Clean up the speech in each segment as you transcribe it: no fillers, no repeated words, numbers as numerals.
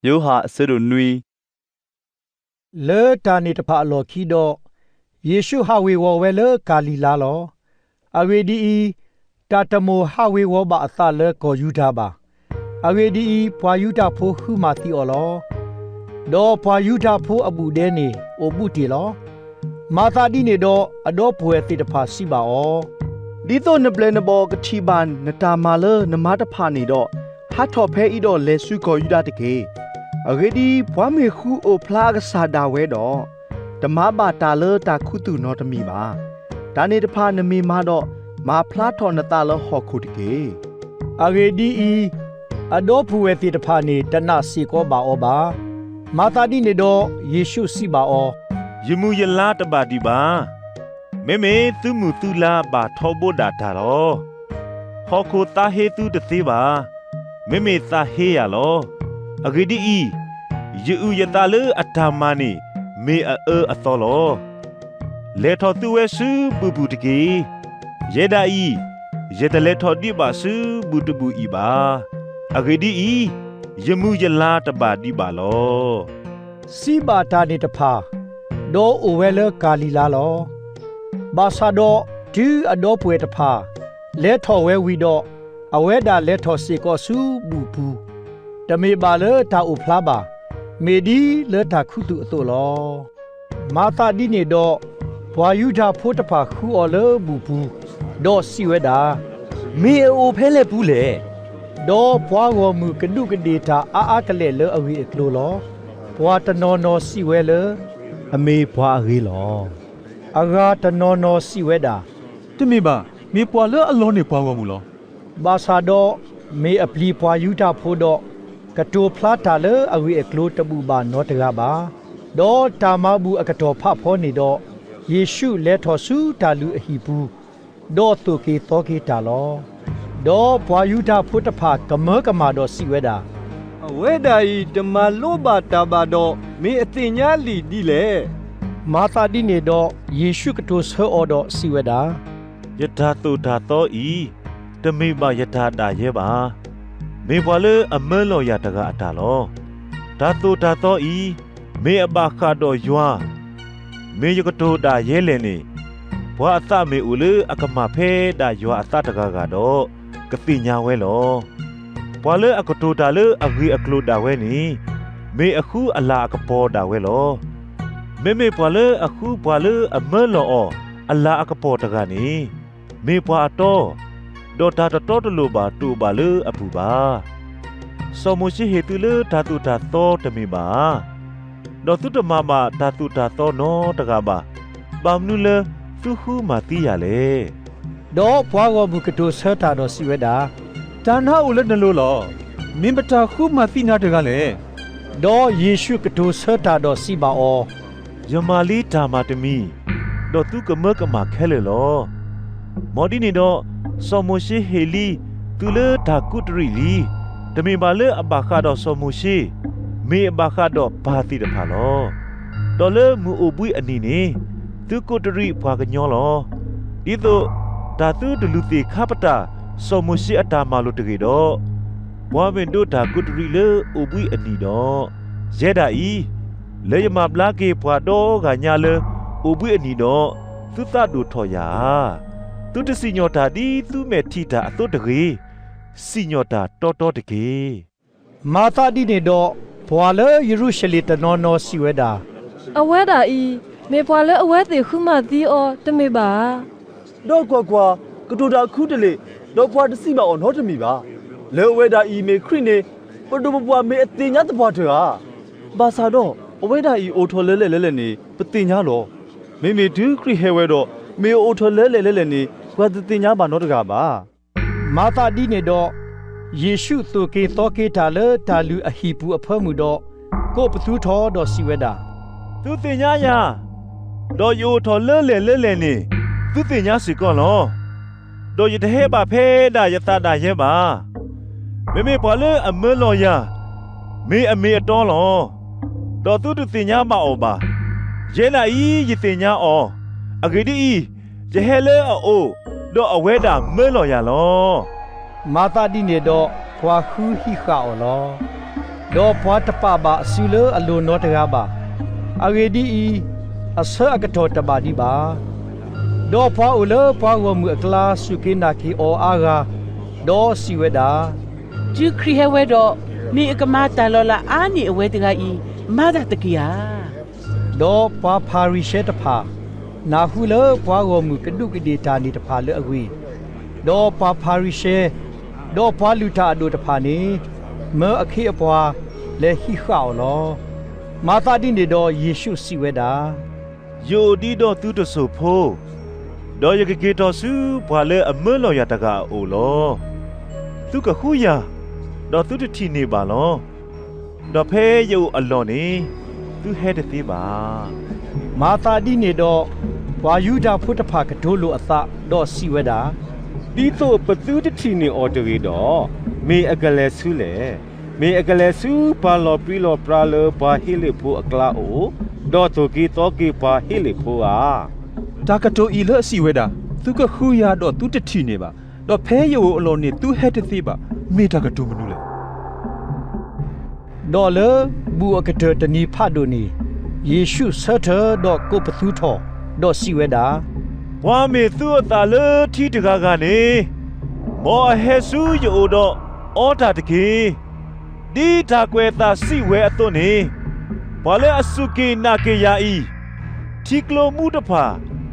ယောဟာအစရုနွီလေတာနေတဖာလော်ခီတော့ယေရှုဟာဝေဝဝဲလေကာလီလာလောအဝေဒီတာတမိုဟာဝေဝဘာအသလေကိုယူတာပါအဝေဒီပွာယူတာဖိုခုမာတီအော်လောဒေါ်ပွာယူတာဖိုအပူဒဲနေအိုပုတီလောမာသာဒီနေတော့အတော့ပွဲတိတဖာစီပါအောဒီတော့နပလနဘောကတိဘန်နတာမာလနမတဖာနေတော့ဟာထော်ဖဲဤတော့လေဆုကိုယူတာတကေအဂေဒီဘွားမေခုအိုဖလာကစားတာဝဲတော့ဓမ္မဘာတာလတာခုတူနော်တမီပါဒါနေတဖာနမီမာတော့မာဖလာထော်နတာလဟောခုတကေအဂေဒီအတော့ပွဲတိတဖာနေတနစီကောပါအောပါမာသာဒီနေတော့ယေရှုစီပါအောယမှုယလားတပါဒီပါမေမေသူမှုသူလာပါထောဘိုဒါတာလောဟောခိုတာဟေသူတသေးပါမေမေတာဟေရလောအဂိဒီယေဥယတာလေအထာမနီမေအသောလောလေထောသူဝဲစုဘူဘူတကေယေဒာယေတလေထောဒီပါစုဘူတဘူဤပါအဂိဒီယမှုယလားတပါဒီပါလောစီပါတာနေတဖာဒေါ်အိုဝဲလေကာလီလာလောဘာသာတော့ဒီအတော့ပွဲတဖာလဲထော်ဝဲဝီတော့အဝဲတာလဲထော်စီကောစုဘူဘူးတမေပါလေတာအိုဖလာပါမေဒီလေတာခုတူအတူလောမာတာဒီနေတော့ဘွာယူတာဖိုးတဖာခူအော်လေဘူဘူးတော့စီဝဲတာမေအိုဖဲလဲဘူးလေတော့ဘွားကောမူကဒုကဒေတာအာကလေလေအဝီအကလိုလောဘွာတနော်နော်စီဝဲလေအမေဘွားအရေးလောအဂါတနော်နော်စီဝဲတာတမေပါမေပွာလေအလောနေပွားကောမူလောဘာသာတော့မေအပလီဘွာယူတာဖိုးတော့ကတိုဖလာတာလေအဝီအကလိုတပူပါနော်တကားပါတော့တာမဘူးအကတော်ဖဖောနေတော့ယေရှုလဲထော်စုတာလူအဟိဘူးတော့တုကေတောကေတာလောတော့ဘွာယူတာဖိုးတဖာကမကမာတော့စီဝဲတာအဝဲဒါဤဓမ္မလောဘတာပါတော့မင်းအသိညာလီဒီလေမာသာဒီနေတော့ယေရှုကတိုဆောအော်တော့စီဝဲတာယထာတုဓာတောတမေပါယထာတာရဲပါမေဘွာလေအမဲလောရတကအတာလောဓာတုဓာတောမေအဘခါတော့ယွာမေယကတိုတာရဲလေနေဘွာအသမေဦးလေအကမဖဲတာယွာအသတကကတော့ကတိညာဝဲလောဘွာလေအကတိုတာလေအဂီအကလိုတာဝဲနေမေအခုအလာကပေါ်တာဝဲလောမေဘွာလေအခုဘွာလေအမဲလောအလာအကပေါ်တကနေမေဘွာတော့ဒေါ်တာတော်တလူပါတူပါလေအပူပါစောမရှိဟေတူလေဓာတုဓာတော်တမေပါဒေါ်တုတမမဓာတုဓာတော်နော်တကပါဘာမနုလေသူခုမာတီးရလေတော့ဘွားကောဘူးကတိုဆောတာတော့စီဝဲတာဒါနာဦးလည်းနလို့လောမင်းပတာခုမသိနာတကလေတော့ယေရှုကတိုဆောတာတော့စီပါအောယမာလီဓာမတမီတော့သူကမကမခဲလေလောမော်ဒီနေတော့စောမရှိဟေလီသူလေဓာကုတရီလီတမီပါလေအဘခါတော့စောမရှိမေအဘခါတော့ဘာတိတဖာလောတော်လေမူအပွိအနီနေသူကုတရီဘွာကညောလောဒီတော့ဓာတုဒလူတိခပတာစောမရှိအတာမာလို့တကေတော့ဘွားပင်တို့ဓာကုတရီလေအပွိအနီတော့ရဲဒါဤလေယမဘလာကေဘွာတော့ကညာလေအပွိအနီတော့သူတတူထော်ရာသူတစီညောတာဒီသူမဲ့ထီတာအတုတကေစီညောတာတော်တကေမာသာဒီနေတော့ဘွာလေယေရုရှလေတနော်နော်စီဝဲတာအဝဲတာမေဘွာလေအဝဲသေးခုမသီးအောတမေပါတော့ကွာကတူတာခုတလေတော့ဘွာတစီမအောင်တော့တမီပါလေအဝဲဒါဤမေခရစ်နေပတူဘွာမေအသိညာတဘွာထွာဘာသာတော့အဝဲဒါဤအိုထော်လဲနေပသိညာလောမေဒူခရစ်ဟဲဝဲတော့မေအိုထော်လဲနေဘွာတသိညာပါတော့တကပါမာသာဒီနေတော့ယေရှုသူကေတောကေတာလေတာလူအဟိပူအဖမှုတော့ကိုပသူထောတော့စီဝဲတာသူတင်ညာယာတော့ယိုထော်လဲနေသူတင်ညာစီကောလောတော့ယတဟဲပါဖဲတာယတတာရဲပါမေဘွာလေအမဲလောယာမေအမေအတော်လောတော့သူတင်ညာမအောင်ပါရဲလာဤယတင်ညာအောအဂိဒီယဟဲလေအိုတော့အဝဲတာမဲလောယာလောမာတာဒီနေတော့ဘွာခူဟိခါအော်လော ดอพวาตปาบะสุเลอโลนอตกาบาอาเรดีอีอาเซอกะโตตบาดีบาดอพวาอุเลพวาวมือกลาสุกินาคีโออากาดอสิเวดา จูครีเฮเวดอมีอกมาตาลอลาอานีอเวตกาอีมาดาตะกียา ดอพวาพาริเชตพานาฮูเลพวาวมือกดุกดีตานีตพาเลอวีดอพวาพาริเชดอพวาลุตาดูตพานีเมื่ออคีอพวาเลฮิข้าวลอมาตาดินเดอเยซูสิเวดา โยดีดอตุตโซโพดอยกะเกตอซูบวาเลอเมลอยาตกาโอโลตุกะคูยาดอตุตทีနေပါလောดอเพโยอลอนีตุเฮดติบา มาตาดิเนดอวายุดาพุทธภากะโดโลอะตะดอสิเวดา ဒီတော့ပသူတတိနေအော်တရီတော့မေအကလဲဆူလေမေအကလဲဆူပါလောပီလောပရာလောဘာဟီလီဖိုအကလာအိုဒေါ်တိုကီတိုကီပါဟီလီဖိုအာ ဒါကတိုအီလအစီဝဲတာသူကခူရတော့သူတတိနေပါတော့ဖဲယိုအလောနေသူဟက်တသိပါမေတာကတိုမနူလေ ดอเลบูอกะเตตนีพาโดนีเยซูเซเทดอโกปทุทอดอสิเวดา ဝါမေသူအတာလေထီတကားကနေမောဟေဆူယိုတော့အော်တာတကေဒီတာကွဲတာစီဝဲအသွနေဘာလဲအစုကေနာကေယာဤတီကလိုမှုတဖာ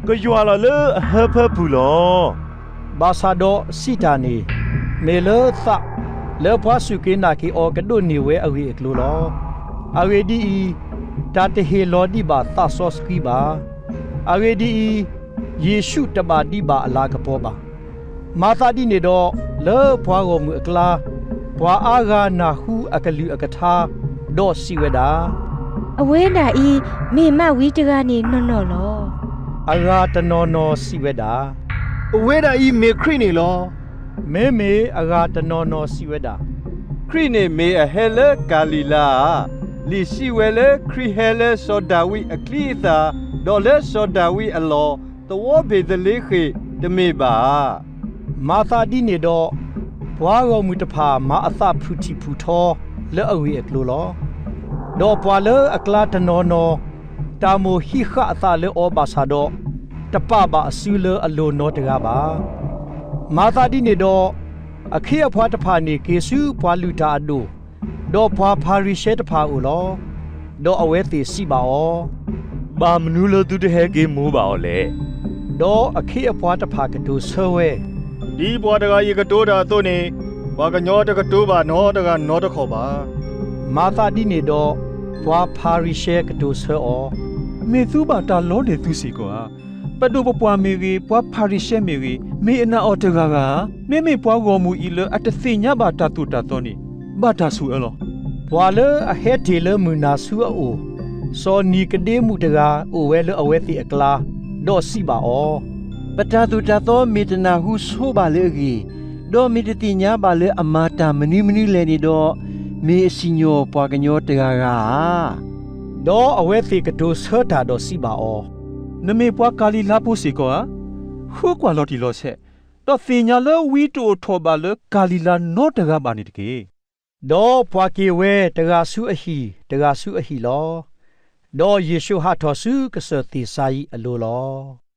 ကရွာလာလေဟဖဘူးလော บาซาดอสิตานีเมเลซะเลพวาสุเกนาคีออกะโดนีเวอเวเอกโลลออเวดีอีตาเตเฮลอดีบาตาซอสกีบาอเวดีอีเยซูตบาดีบาอลากะปอบามาตาดิเนดอเลพวาโกมือกลาพวาอากานาฮูอะกะลืออะกะทาดอสิเวดา အဝဲနာဤမေမဝီတကနေနော်နော်လော อาราตนอนอสิเวดา အဝဲဒါဤမေခရိနေလော เมเมอาราตนอนอสิเวดา ခရိနေမေအဟဲလဂါလီလာလီရှိဝဲလေခရီဟဲလဆောဒါဝီအကလီသာဒေါ်လဲဆောဒါဝီအလောတဝဘေဒလေးခေတမေပါ มาตาดิเนดอพวาโกมือตพามาอะตะพุทิพุทอเลอเวเอกโลลอดอปวาเลอะกลาตนอนอตาโมฮิขะอะตะเลอบาซาดอตะปะบะซูเลอโลนอตกาบามาตาดิเนดออะခေအဖွာတဖာနေကေစုပွာလူတာဒိုဒေါ်ဖွာဖာရီရှဲတဖာဦးလောဒေါ်အဝဲတီစီပါအော ဘာမနူလို့သူတဟဲကေမိုးပါလေ ဒေါ်အခေအဖွာတဖာကဒိုဆွဲ ဒီဘွားတကရေကတိုးတာသွနေဘာကညောတကတိုးပါနော်တကနော်တခေါ်ပါ မာသာဒီနေတော့ဖွာဖာရီရှဲကဒိုဆွဲအော မေသူဘာတာလောနေသူစီကွာပဒုပပွားမေရီပွားဖာရီရှဲမေရီမေအနာအော်တကာကမေမေပွားကောမူအီလအတသိညာဘာတာတူတာတော့နေဘာတာဆူအလော ဘွာလေအဟဲတီလေမူနာဆူအိုစောနီကဒေမှုတကာအိုဝဲလေအဝဲတီအကလာဒေါ်စီပါအော ပတာတူတာသောမေတနာဟုဆိုပါလေကြီးဒေါ်မေတတိညာပါလေအမာတာမနီမနီလဲနေတော့မေအစီညောပွားကညောတကာက ဒေါ်အဝဲတီကဒိုဆွတာဒေါ်စီပါအော နမေပွားကာလီလာဖို့စီကွာခုကွာလော်တီလော်ဆက်တော့သိညာလောဝီတိုထောပါလကာလီလာနော့တကာပါနေတကေ ဒေါ်ဖွာကေဝဲတကာဆူအဟီတကာဆူအဟီလောဒေါ်ယေရှုဟာထောဆူကစတိဆိုင်အလိုလော